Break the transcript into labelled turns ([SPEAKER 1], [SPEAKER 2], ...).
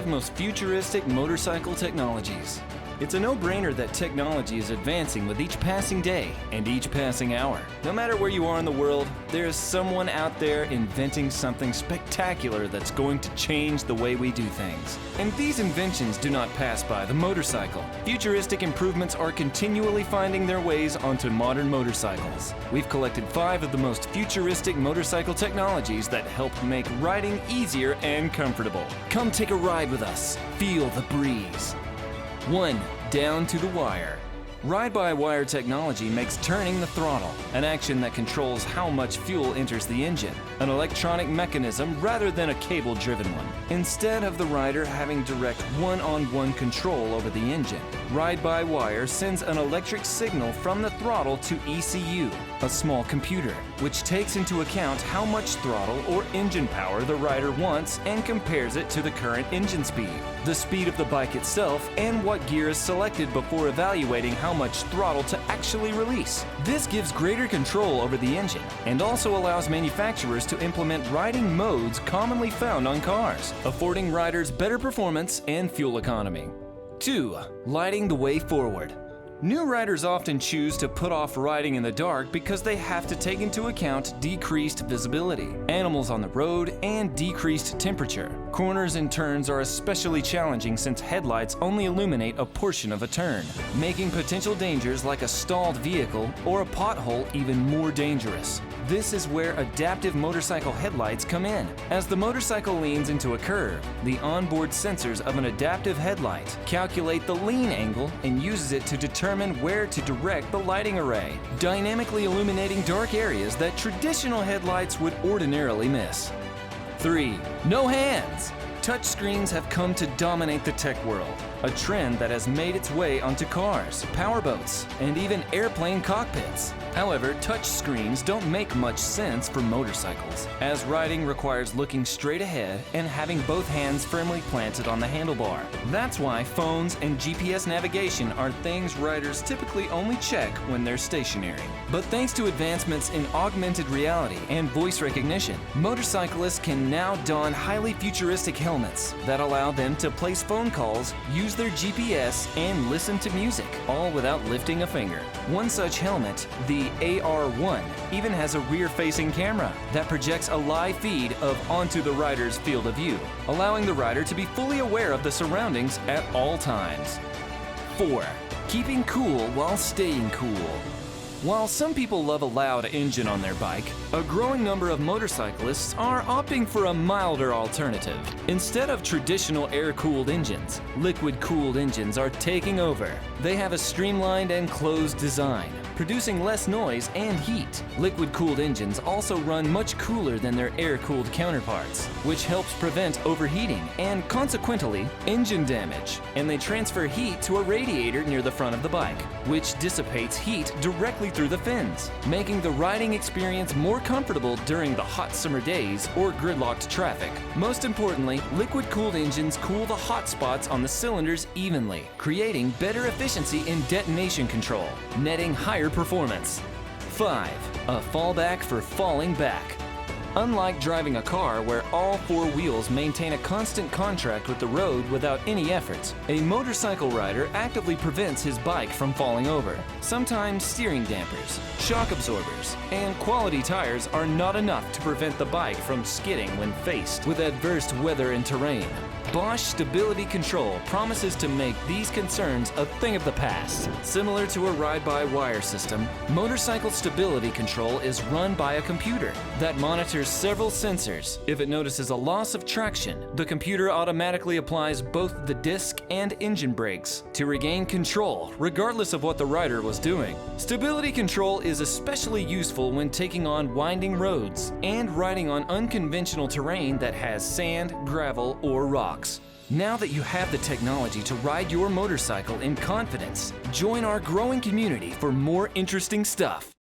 [SPEAKER 1] 5 most futuristic motorcycle technologies. It's a no-brainer that technology is advancing with each passing day and each passing hour. No matter where you are in the world, there is someone out there inventing something spectacular that's going to change the way we do things. And these inventions do not pass by the motorcycle. Futuristic improvements are continually finding their ways onto modern motorcycles. We've collected 5 of the most futuristic motorcycle technologies that help make riding easier and comfortable. Come take a ride with us. Feel the breeze. 1. Down to the wire. Ride-by-wire technology makes turning the throttle, an action that controls how much fuel enters the engine, an electronic mechanism rather than a cable-driven one. Instead of the rider having direct one-on-one control over the engine, ride-by-wire sends an electric signal from the throttle to ECU, a small computer, which takes into account how much throttle or engine power the rider wants and compares it to the current engine speed, the speed of the bike itself, and what gear is selected before evaluating how much throttle to actually release. This gives greater control over the engine and also allows manufacturers to implement riding modes commonly found on cars, affording riders better performance and fuel economy. 2. Lighting the way forward. New riders often choose to put off riding in the dark because they have to take into account decreased visibility, animals on the road, and decreased temperature. Corners and turns are especially challenging since headlights only illuminate a portion of a turn, making potential dangers like a stalled vehicle or a pothole even more dangerous. This is where adaptive motorcycle headlights come in. As the motorcycle leans into a curve, the onboard sensors of an adaptive headlight calculate the lean angle and uses it to determine where to direct the lighting array, dynamically illuminating dark areas that traditional headlights would ordinarily miss. 3. No hands! Touchscreens have come to dominate the tech world, a trend that has made its way onto cars, powerboats, and even airplane cockpits. However, touchscreens don't make much sense for motorcycles, as riding requires looking straight ahead and having both hands firmly planted on the handlebar. That's why phones and GPS navigation are things riders typically only check when they're stationary. But thanks to advancements in augmented reality and voice recognition, motorcyclists can now don highly futuristic helmets that allow them to place phone calls, use their GPS, and listen to music, all without lifting a finger. One such helmet, the AR1, even has a rear-facing camera that projects a live feed of onto the rider's field of view, allowing the rider to be fully aware of the surroundings at all times. 4. Keeping cool while staying cool. While some people love a loud engine on their bike, a growing number of motorcyclists are opting for a milder alternative. Instead of traditional air-cooled engines, liquid-cooled engines are taking over. They have a streamlined and closed design, producing less noise and heat. Liquid-cooled engines also run much cooler than their air-cooled counterparts, which helps prevent overheating and, consequently, engine damage. And they transfer heat to a radiator near the front of the bike, which dissipates heat directly through the fins, making the riding experience more comfortable during the hot summer days or gridlocked traffic. Most importantly, liquid-cooled engines cool the hot spots on the cylinders evenly, creating better efficiency in detonation control, netting higher performance. 5. A fallback for falling back. Unlike driving a car where all 4 wheels maintain a constant contract with the road without any effort, a motorcycle rider actively prevents his bike from falling over. Sometimes steering dampers, shock absorbers, and quality tires are not enough to prevent the bike from skidding when faced with adverse weather and terrain. Bosch Stability Control promises to make these concerns a thing of the past. Similar to a ride-by-wire system, motorcycle stability control is run by a computer that monitors several sensors. If it notices a loss of traction, the computer automatically applies both the disc and engine brakes to regain control, regardless of what the rider was doing. Stability control is especially useful when taking on winding roads and riding on unconventional terrain that has sand, gravel, or rocks. Now that you have the technology to ride your motorcycle in confidence, join our growing community for more interesting stuff.